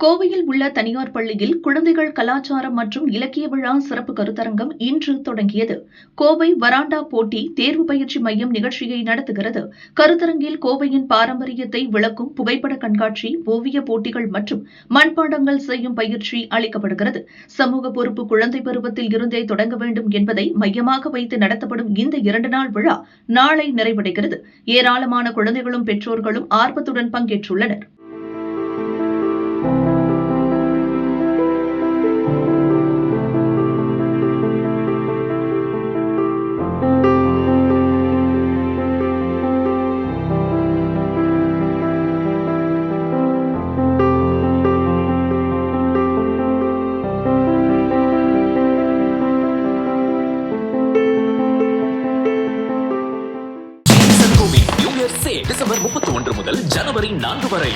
கோவையில் உள்ள தனியார் பள்ளியில் குழந்தைகள் கலாச்சாரம் மற்றும் இலக்கிய விழா சிறப்பு கருத்தரங்கம் இன்று தொடங்கியது. கோவை வராண்டா போட்டி தேர்வு பயிற்சி மையம் நிகழ்ச்சியை நடத்துகிறது. கருத்தரங்கில் கோவையின் பாரம்பரியத்தை விளக்கும் புகைப்பட கண்காட்சி, ஓவிய போட்டிகள் மற்றும் மண்பாண்டங்கள் செய்யும் பயிற்சி அளிக்கப்படுகிறது. சமூக பொறுப்பு குழந்தை பருவத்தில் இருந்தே தொடங்க வேண்டும் என்பதை மையமாக வைத்து நடத்தப்படும் இந்த 2 நாள் விழா நாளை நிறைவடைகிறது. ஏராளமான குழந்தைகளும் பெற்றோர்களும் ஆர்வத்துடன் பங்கேற்றுள்ளனர். டிசம்பர் 31 முதல் ஜனவரி 4 வரை